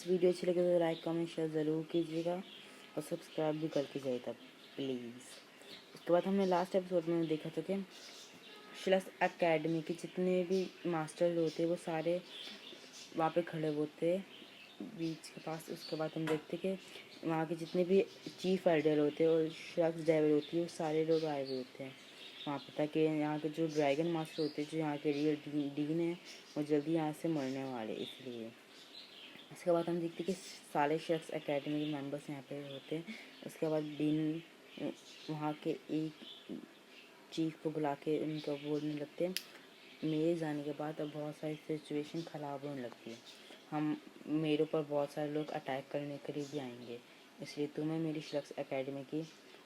Video अच्छी लगे तो लाइक कमेंट शेयर ज़रूर कीजिएगा और सब्सक्राइब भी करके जाइएगा प्लीज़। उसके बाद हमने लास्ट एपिसोड में देखा था कि शिलक्स एकेडमी के जितने भी मास्टर होते वो सारे वहाँ पे खड़े होते बीच के पास। उसके बाद हम देखते कि वहाँ के जितने भी चीफ आइडल होते हैं और शिलक्स डेविल होती है वो सारे लोग आए हुए होते हैं वहाँ पे, ताकि यहाँ के जो ड्रैगन मास्टर होते हैं जो यहाँ के रियल डीन है वो जल्दी यहाँ से मरने वाले इसलिए। उसके बाद हम देखते कि सारे शख्स एकेडमी के मेंबर्स यहाँ पे होते हैं। उसके बाद डीन वहाँ के एक चीफ को बुला के उनको बोलने लगते हैं मेरे जाने के बाद अब बहुत सारी सिचुएशन ख़राब होने लगती है, हम मेरे ऊपर बहुत सारे लोग अटैक करने के लिए भी आएंगे, इसलिए तुम्हें मेरी शख्स एकेडमी की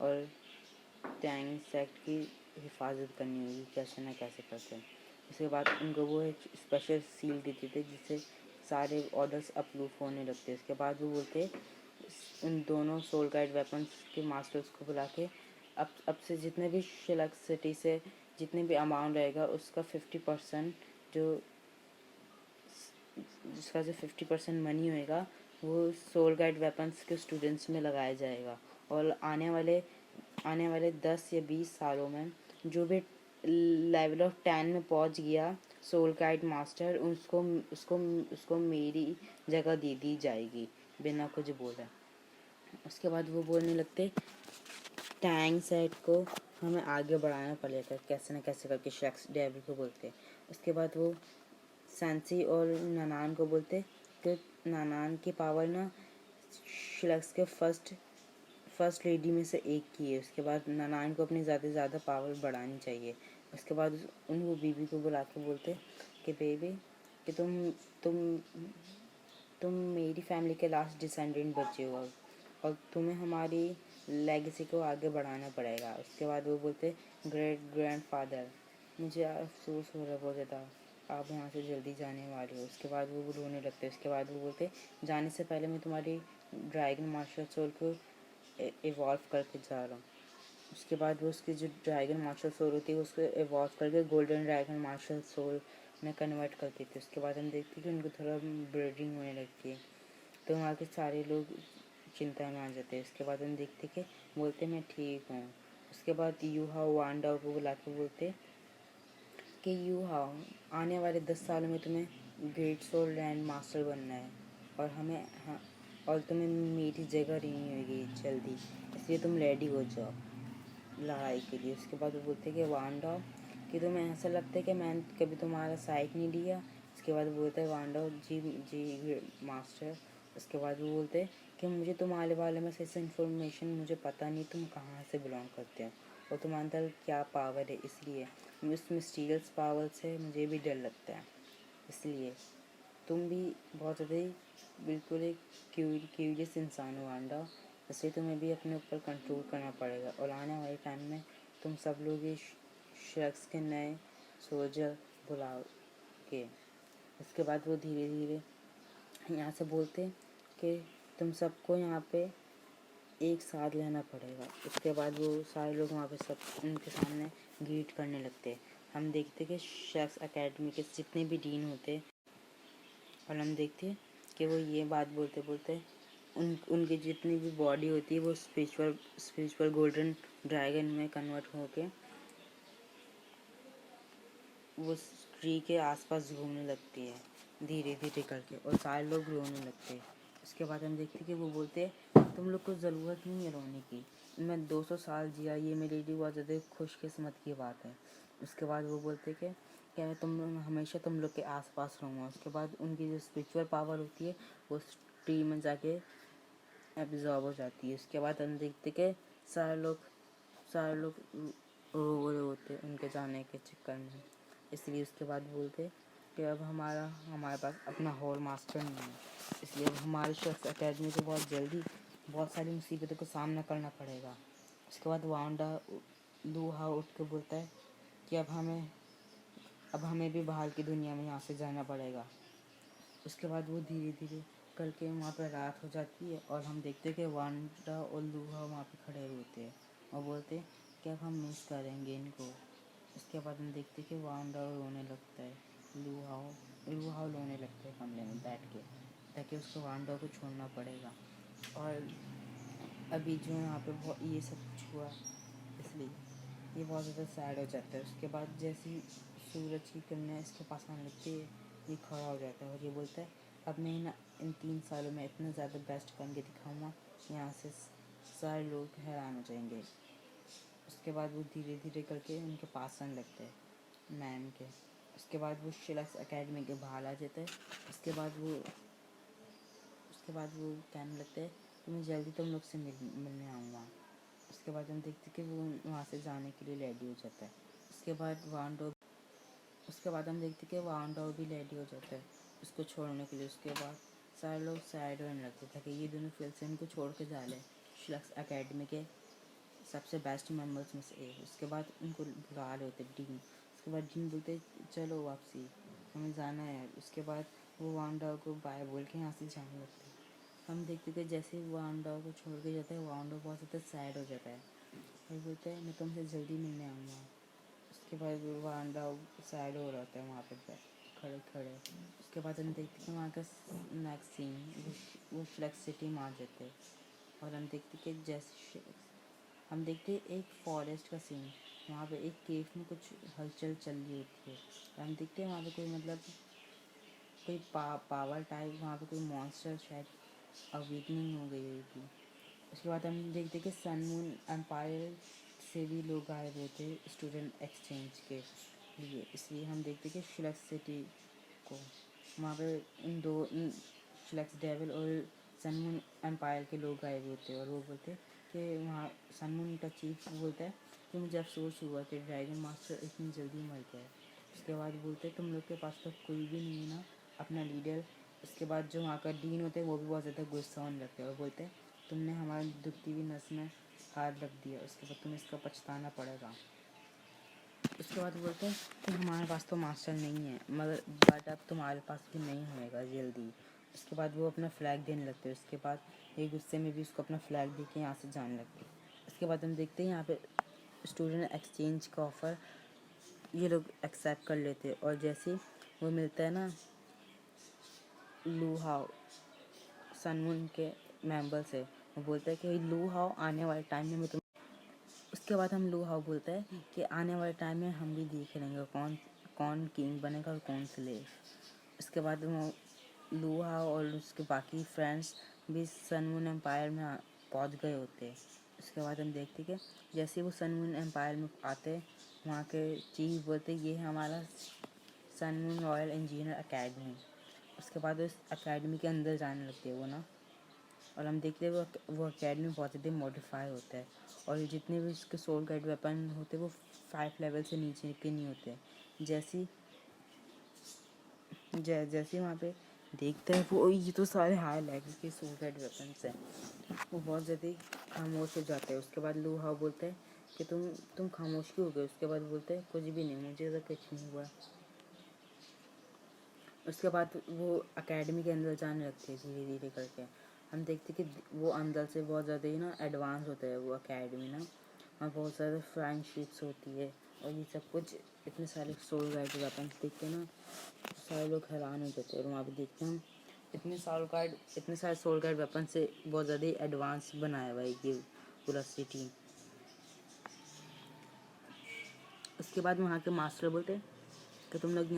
और टैंग सेक्ट की हिफाजत करनी होगी कैसे ना कैसे करते हैं। उसके बाद उनको वो एक स्पेशल सील देते थे जिससे सारे ऑर्डर्स अप्रूव होने लगते। उसके बाद वो बोलते उन दोनों सोल गाइड वेपन्स के मास्टर्स को बुला के अब से जितने भी शिलक सिटी से जितने भी अमाउंट रहेगा उसका 50% जो जिसका जो 50% मनी होएगा वो सोल गाइड वेपन्स के स्टूडेंट्स में लगाया जाएगा। और आने वाले 10 या 20 सालों में जो भी लेवल ऑफ 10 में पहुंच गया सोल गाइड मास्टर उसको उसको उसको मेरी जगह दे दी जाएगी बिना कुछ बोले। उसके बाद वो बोलने लगते टैंग सेट को हमें आगे बढ़ाना पड़ेगा कैसे न कैसे करके शख्स डेविल को बोलते। उसके बाद वो सैंसी और नानान को बोलते कि नानान की पावर ना शिलक्स के फर्स्ट लेडी में से एक की है। उसके बाद नानान को अपनी ज़्यादा से ज़्यादा पावर बढ़ानी चाहिए। उसके बाद उनको बीबी को बुला के बोलते कि बेबी कि तुम तुम मेरी फैमिली के लास्ट डिसेंडेंट बचे हो और तुम्हें हमारी लेगेसी को आगे बढ़ाना पड़ेगा। उसके बाद वो बोलते ग्रेट ग्रैंडफादर मुझे अफसोस हो रहा बहुत ज़्यादा, आप यहाँ से जल्दी जाने वाले हो। उसके बाद वो रोने लगते। उसके बाद वो बोलते जाने से पहले मैं तुम्हारी ड्रैगन मार्शल सोल को इवॉल्व करके जा रहा हूँ। उसके बाद वो उसकी जो ड्रैगन मार्शल सोल होती है उसको इवॉल्व करके गोल्डन ड्रैगन मार्शल सोल में कन्वर्ट करती थी। उसके बाद हम देखते हैं कि उनको थोड़ा ब्रीडिंग होने लगती है तो वहाँ के सारे लोग चिंता में आ जाते हैं। उसके बाद हम देखते कि बोलते मैं ठीक हूँ। उसके बाद यू हाउ वांडा को बुला के बोलते कि यू हाउ आने वाले 10 सालों में तुम्हें ग्रेट सोल लैंड मास्टर बनना है और और तुम्हें मेरी जगह लेनी होगी जल्दी, इसलिए तुम रेडी हो जाओ लड़ाई के लिए। उसके बाद वो बोलते कि वांडा कि तुम्हें ऐसा लगता है कि मैंने कभी तुम्हारा साइड नहीं लिया। उसके बाद वो बोलते हैं वांडा जी जी मास्टर। उसके बाद वो बोलते कि मुझे तुम्हारे बारे में सही से इन्फॉर्मेशन मुझे पता नहीं तुम कहाँ से बिलोंग करते हो और तुम्हारे अंदर क्या पावर है, इसलिए उस मिस्टीरियस पावर से मुझे भी डर लगता है, इसलिए तुम भी बहुत ज़्यादा ही बिल्कुल एक क्यूरियस इंसान हो वांडा, इसलिए तुम्हें भी अपने ऊपर कंट्रोल करना पड़ेगा और आने वाले टाइम में तुम सब लोग ये शख्स के नए सोल्जर बुलाओगे। उसके बाद वो धीरे धीरे यहाँ से बोलते कि तुम सबको यहाँ पे एक साथ लेना पड़ेगा। उसके बाद वो सारे लोग वहाँ पे सब उनके सामने ग्रीट करने लगते। हम देखते कि शख्स एकेडमी के जितने भी डीन होते और हम देखते कि वो ये बात बोलते बोलते उनकी जितनी भी बॉडी होती है वो स्पिरिचुअल गोल्डन ड्रैगन में कन्वर्ट होके वो ट्री के आसपास घूमने लगती है धीरे धीरे करके और सारे लोग रोने लगते हैं। उसके बाद हम देखते कि वो बोलते तुम लोग को ज़रूरत नहीं है रोने की, मैं 200 साल जिया, ये मेरे लिए बहुत ज़्यादा खुशकिस्मत की बात है। उसके बाद वो बोलते कि क्या मैं हमेशा तुम लोग के आसपास रहूँगा। उसके बाद उनकी जो स्पिरिचुअल पावर होती है वो ट्री में जाके एब्जॉर्ब हो जाती है। उसके बाद हम देखते कि सारे लोग रो रहे होते उनके जाने के चक्कर में, इसलिए उसके बाद बोलते कि अब हमारे पास अपना होल मास्टर नहीं है, इसलिए अब हमारे शख्स एकेडमी को बहुत जल्दी बहुत सारी मुसीबतों का सामना करना पड़ेगा। उसके बाद वांडा लूहा उठ के बोलता है कि अब हमें भी बाहर की दुनिया में यहाँ से जाना पड़ेगा। उसके बाद वो धीरे धीरे करके वहाँ पर रात हो जाती है और हम देखते हैं कि वांडा और लूहा वहाँ पे खड़े होते हैं और बोलते हैं कि अब हम मिस करेंगे इनको। उसके बाद हम देखते कि वांडा रोने लगता है, लूहा रोने लगता है कमरे में बैठ के। ताकि उसको वांडो को छोड़ना पड़ेगा। और अभी जो यहाँ पे बहुत ये सब कुछ हुआ इसलिए ये बहुत ज़्यादा सैड हो जाता है। उसके बाद जैसे ही सूरज की किरणें इसके पास आने लगती है ये खड़ा हो जाता है और ये बोलता है अब मैं इन 3 सालों में इतना ज़्यादा बेस्ट बन के दिखाऊँगा, यहाँ से सारे लोग हैरान हो जाएंगे। उसके बाद वो धीरे धीरे करके उनके पास आने लगता है मैम के। उसके बाद वो शिलक्स एकेडमी के बाहर आ जाता है। उसके बाद वो कहने लगता है कि मैं जल्दी तुम लोग से मिलने आऊँगा। उसके बाद हम देखते कि वो वहाँ से जाने के लिए रेडी हो जाता है। उसके बाद हम देखते कि वांडो भी रेडी हो जाता है उसको छोड़ने के लिए। उसके बाद सारे लोग सैड होने लगते थे कि ये दोनों फिर से इनको छोड़ के जा रहे शिलक्स एकेडमी के सबसे बेस्ट मेंबर्स में से एक। उसके बाद उनको बुला रहे होते डीन। उसके बाद डीन बोलते चलो वापसी हमें जाना है। उसके बाद वो वांडा को बाय बोल के यहाँ से जाने लगते हैं। हम देखते कि जैसे वो वांडा को छोड़ के जाता है वांडा बहुत ज़्यादा सैड हो जाता है और बोलता है मैं तुमसे जल्दी मिलने आऊँगा। उसके बाद वो वांडा सैड हो रहा होता है वहाँ पे खड़े खड़े। उसके बाद हम देखते हैं वहाँ का नेक्स्ट सीन वो फ्लेक्स सिटी में आ जाते हैं और हम देखते कि जैसे हम देखते एक फॉरेस्ट का सीन। वहाँ पे एक केव में कुछ हलचल चल रही होती है। हम देखते हैं वहाँ पे कोई मतलब कोई पावर टाइप वहाँ पे कोई मॉन्स्टर शायद अवेकनिंग हो गई हुई थी। उसके बाद हम देखते कि सन मून एम्पायर से भी लोग आए हुए थे स्टूडेंट एक्सचेंज के लिए। इसलिए हम देखते कि फ्लक्स सिटी को वहाँ पे इन फ्लक्स डेविल और सन मून एम्पायर के लोग आए हुए थे और वो बोलते कि वहाँ सन मून का चीफ बोलता है कि मुझे अफसोस हुआ कि ड्रैगन मास्टर इतनी जल्दी मर गया। उसके बाद बोलते तुम लोग के पास तो कोई भी नहीं है ना अपना लीडर। उसके बाद जो वहाँ का डीन होते हैं वो भी बहुत ज़्यादा गुस्सा होने लगते हैं और बोलते हैं तुमने हमारी दुखती हुई नस में हाथ रख दिया, उसके बाद तुम्हें इसका पछताना पड़ेगा। उसके बाद बोलते हैं कि हमारे पास तो मास्टर नहीं है मगर बट अब तुम्हारे पास भी नहीं होएगा जल्दी। उसके बाद वो अपना फ्लैग देने लगते हैं। उसके बाद ये गुस्से में भी उसको अपना फ्लैग दे के यहाँ से जाने लगते हैं। उसके बाद हम देखते हैं यहाँ पे स्टूडेंट एक्सचेंज का ऑफ़र ये लोग एक्सेप्ट कर लेते हैं और जैसे वो मिलता है ना लू हाओ सनमून के मेंबर से वो बोलता है कि लू हाओ आने वाले टाइम में मैं तुम। उसके बाद हम लू हाओ बोलता है कि आने वाले टाइम में हम भी देख लेंगे कौन कौन किंग बनेगा और कौन स्लेव। उसके बाद वो लू हाओ और उसके बाकी फ्रेंड्स भी सनमून एम्पायर में पहुंच गए होते हैं। उसके बाद हम देखते कि जैसे वो सनमून एम्पायर में आते वहाँ के चीफ बोलते ये है हमारा सनमून रॉयल इंजीनियर अकेडमी। उसके बाद उस अकेडमी के अंदर जाने लगते हैं वो ना और हम देखते हैं वो अकेडमी बहुत ज़्यादा मॉडिफाई होता है और जितने भी उसके सोल गाइड वेपन होते हैं वो 5 लेवल से नीचे के नहीं होते। जैसे जैसे वहाँ पे देखते हैं वो ये तो सारे हाई लेवल के सोल गाइड वेपन्स हैं वो बहुत ज़्यादा खामोश हो जाते हैं। उसके बाद लू हाओ बोलता है कि तुम खामोश क्यों हो गए। उसके बाद बोलते हैं कुछ भी नहीं मुझे तो कुछ नहीं हुआ। उसके बाद वो एकेडमी के अंदर जाने लगते हैं धीरे धीरे करके। हम देखते कि वो अंदर से बहुत ज़्यादा ही ना एडवांस होता है वो एकेडमी ना वहाँ बहुत ज़्यादा फ्रेंडशिप्स होती है और ये सब कुछ इतने सारे सोल गाइड वेपन देख के ना सारे लोग हैरान हो जाते हैं और वहाँ पे देखते हैं हम इतने सारे सोल गाइड वेपन से बहुत ज़्यादा ही एडवांस बनाया हुआ है ये पूरा सिटी। उसके बाद वहाँ के मास्टर बोलते हैं कि तुम लोग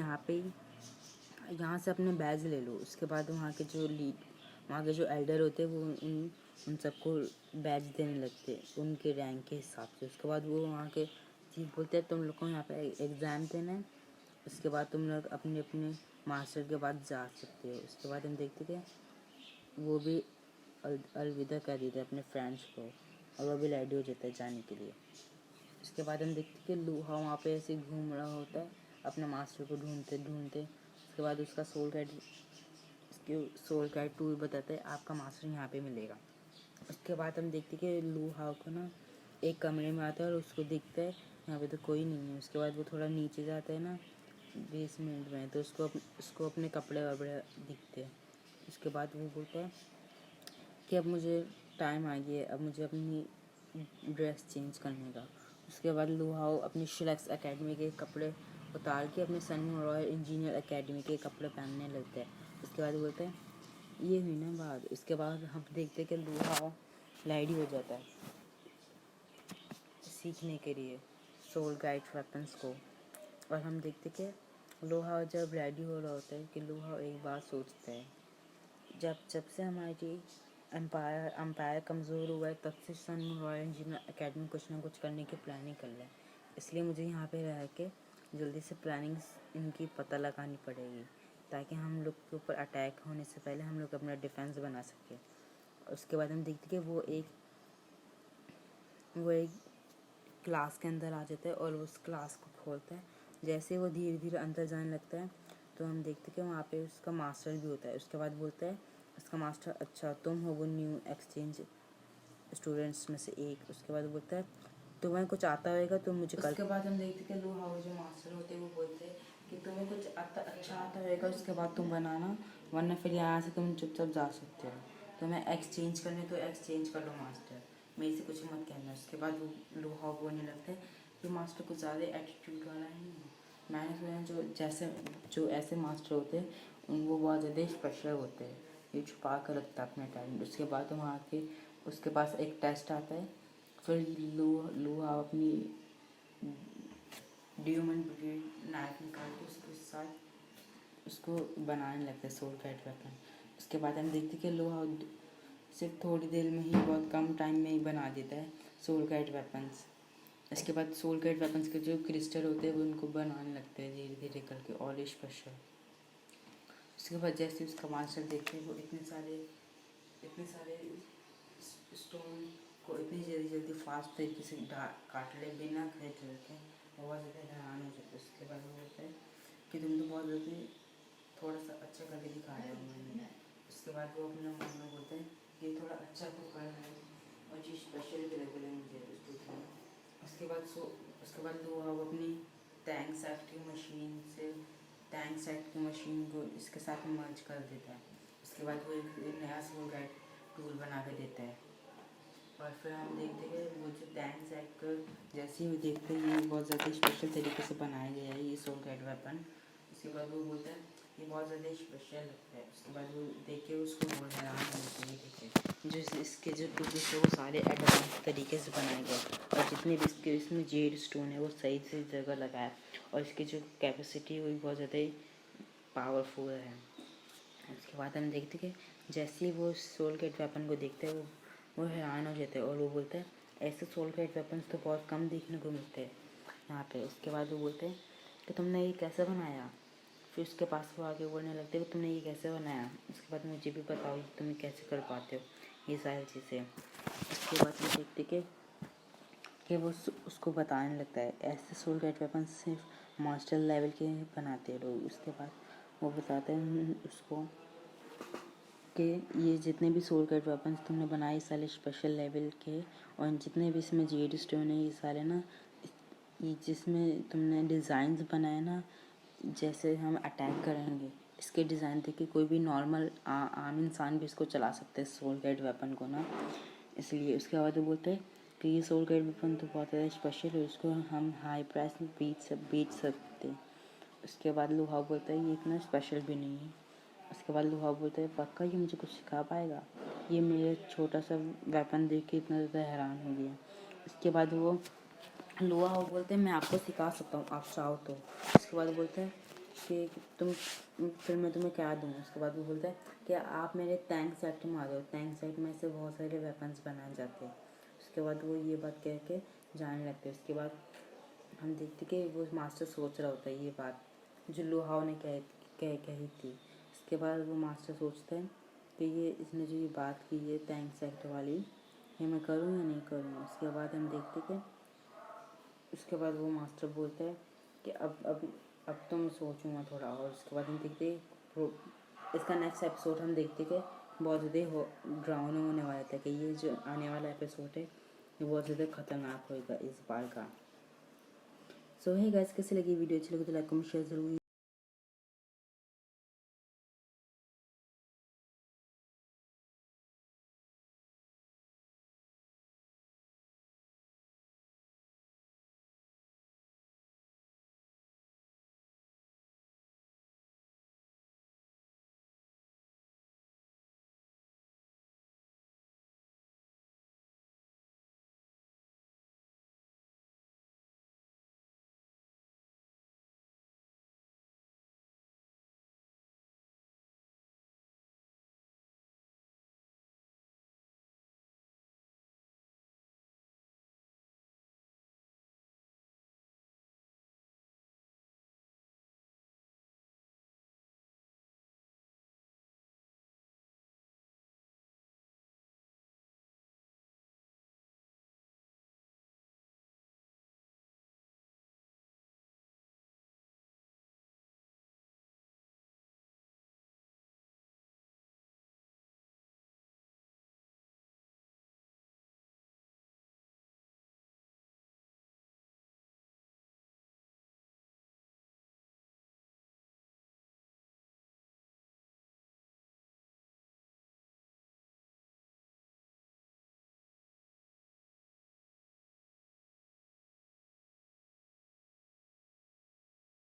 यहाँ से अपने बैज ले लो। उसके बाद वहाँ के जो एल्डर होते हैं वो उन सबको बैज देने लगते हैं उनके रैंक के हिसाब से। उसके बाद वो वहाँ के चीफ बोलते हैं तुम लोग को यहाँ पे एग्ज़ाम देना है। उसके बाद तुम लोग अपने अपने मास्टर के बाद जा सकते हो। उसके बाद हम देखते कि वो भी अलविदा कर देते हैं अपने फ्रेंड्स को और वो भी रेडी हो जाता है जाने के लिए। उसके बाद हम देखते कि लूहा वहाँ पे ऐसे घूम रहा होता है अपने मास्टर को ढूंढते ढूंढते। उसके बाद उसके सोल गाइड टूर बताता है आपका मास्टर यहाँ पे मिलेगा। उसके बाद हम देखते कि लू हाउ को ना एक कमरे में आता है और उसको दिखता है यहाँ पे तो कोई नहीं है। उसके बाद वो थोड़ा नीचे जाता है ना बेसमेंट में तो उसको अपने कपड़े वपड़े दिखते हैं। उसके बाद वो बोलता है कि अब मुझे टाइम आ गया है अब मुझे अपनी ड्रेस चेंज करने का। उसके बाद लू हाउ अपनी शिलक्स एकेडमी के कपड़े उतार के अपने सन रॉयल इंजीनियर एकेडमी के कपड़े पहनने लगता है। उसके बाद बोलते हैं ये हुई ना बात। उसके बाद हम देखते कि लोहा रेडी हो जाता है सीखने के लिए सोल गाइड वेपन्स को। और हम देखते कि लोहा जब रेडी हो रहा होता है कि लोहा एक बात सोचता है, जब जब से हमारी एम्पायर कमज़ोर हुआ है तब से सन रॉयल इंजीनियर अकेडमी कुछ ना कुछ करने की प्लानिंग कर रहा है। इसलिए मुझे यहाँ पे रह के जल्दी से प्लानिंग्स इनकी पता लगानी पड़ेगी ताकि हम लोग के ऊपर अटैक होने से पहले हम लोग अपना डिफेंस बना सकें। उसके बाद हम देखते कि वो एक क्लास के अंदर आ जाता है और उस क्लास को खोलता है। जैसे वो धीरे धीरे अंदर जाने लगता है तो हम देखते कि वहाँ पे उसका मास्टर भी होता है। उसके बाद बोलता है उसका मास्टर, अच्छा तुम हो वो न्यू एक्सचेंज स्टूडेंट्स में से एक। उसके बाद बोलता है तुम्हें कुछ आता होगा तो मुझे कल। उसके बाद हम देखते कि लोहा वो जो मास्टर होते हैं वो बोलते हैं कि तुम्हें कुछ अच्छा आता होगा उसके बाद तुम बनाना, वरना फिर यहाँ से तुम चुपचाप जा सकते हो। तुम्हें एक्सचेंज करने तो एक्सचेंज कर लो मास्टर, मेरे से कुछ मत कहना। उसके बाद वो लोहा बोलने लगता है कि मास्टर कुछ ज़्यादा एटीट्यूड वाला नहीं है। मैंने सुना जो ऐसे मास्टर होते हैं वो बहुत ज़्यादा स्पेशल होते हैं, ये छुपा कर रखता है अपने टैलेंट। उसके बाद वहाँ के उसके पास एक टेस्ट आता है। फिर लोहा अपनी ड्यूमन ब्रिगेड नाइफ निकाल के उसके साथ उसको बनाने लगता है सोल गाइड वेपन। उसके बाद हम देखते कि लोहा सिर्फ थोड़ी देर में ही, बहुत कम टाइम में ही बना देता है सोल गाइड वेपन्स। इसके बाद सोल गाइड वेपन्स के जो क्रिस्टल होते हैं वो उनको बनाने लगते हैं धीरे धीरे करके और स्पेशल। उसके बाद जैसे उसका मास्टर देखते हैं वो इतने सारे स्टोन को इतनी जल्दी जल्दी फास्ट तरीके से काट ले बिना खरीद रखे, बहुत ज़्यादा हैरान हो जाते। उसके बाद वो बोलता है कि तुम तो बहुत जल्दी थोड़ा सा अच्छा करके दिखा रहे हो मैंने। उसके बाद वो अपने मन में बोलते हैं कि थोड़ा अच्छा तो कर रहे हैं और चीज़ स्पेशल भी लग रही है मुझे उस चीज़ में। उसके बाद वो अब अपनी टैंक सेट की मशीन को इसके साथ मर्ज कर देता है। उसके बाद वो एक नया सोल गाइड टूल बना के देता है। और फिर हम देखते हैं वो जो टैंक सेट कर जैसे ही वो देखते हैं ये बहुत ज़्यादा स्पेशल तरीके से बनाया गया है ये सोल गाइड वेपन। उसके बाद वो बोलता है ये बहुत ज़्यादा स्पेशल लगता है। उसके बाद वो देख के उसको बहुत हैरान होते हैं देखे जो इसके जो टूल्स है वो सारे एडवांस तरीके से बनाए गए और जितने भी इसमें जेड स्टोन है वो सही सही जगह लगाया और इसकी जो कैपेसिटी है वो भी बहुत ज़्यादा पावरफुल है। उसके बाद हम देखते कि जैसे ही वो सोल गाइड वेपन को देखते हैं वो हैरान हो जाते हैं और वो बोलते हैं ऐसे सोल गाइड वेपन्स तो बहुत कम देखने को मिलते हैं यहाँ पे। उसके बाद वो बोलते हैं कि तुमने ये कैसे बनाया। फिर उसके पास वो आगे बोलने लगते हैं कि तुमने ये कैसे बनाया। उसके बाद मुझे भी बताओ तुम कैसे कर पाते हो ये सारी चीज़ें। उसके बाद वो देखते कि वो उसको बताने लगता है ऐसे सोल गाइड वेपन सिर्फ मास्टर लेवल के बनाते हैं लोग। उसके बाद वो बताते हैं उसको कि ये जितने भी सोल गाइड वेपन्स तुमने बनाए सारे स्पेशल लेवल के और जितने भी इसमें जेड स्टोन है ये सारे ना, ये जिसमें तुमने डिज़ाइंस बनाए ना, जैसे हम अटैक करेंगे इसके डिज़ाइन देख के कोई भी नॉर्मल आम इंसान भी इसको चला सकते हैं सोल गाइड वेपन को ना। इसलिए उसके बाद वो बोलते हैं कि ये सोल गाइड वेपन तो बहुत ज़्यादा स्पेशल है, उसको हम हाई प्राइस में बेच सकते हैं। उसके बाद लोहा बोलता है ये इतना स्पेशल भी नहीं है। उसके बाद लोहा बोलता है पक्का ये मुझे कुछ सिखा पाएगा। ये मेरे छोटा सा वेपन देख के इतना ज़्यादा हैरान हो गया। उसके बाद वो लोहा बोलते हैं मैं आपको सिखा सकता हूँ आप चाहो तो। उसके बाद बोलते हैं कि तुम फिर मैं तुम्हें क्या दूँ। उसके बाद वो बोलता है कि आप मेरे टैंक सेट में आ जाओ, टैंक सेट में से बहुत सारे वेपन्स बनाए जाते हैं। उसके बाद वो ये बात कह के जाने लगते हैं। उसके बाद हम देखते कि वो मास्टर सोच रहा होता है ये बात जो लोहा ने कही थी। उसके बाद वो मास्टर सोचता है कि ये इसने जो ये बात की है टैंक सेट वाली ये मैं करूँ या नहीं करूँ। उसके बाद हम देखते कि उसके बाद वो मास्टर बोलता है कि अब तो मैं सोचूंगा थोड़ा। और उसके बाद हम देखते इसका नेक्स्ट एपिसोड हम देखते कि बहुत ज़्यादा ड्राउन होने वाला था कि ये जो आने वाला एपिसोड है ये बहुत ज़्यादा खतरनाक होगा इस बार का। सो है गाइस, कैसे लगी वीडियो, अच्छी लगी तो लाइक कमेंट शेयर जरूर।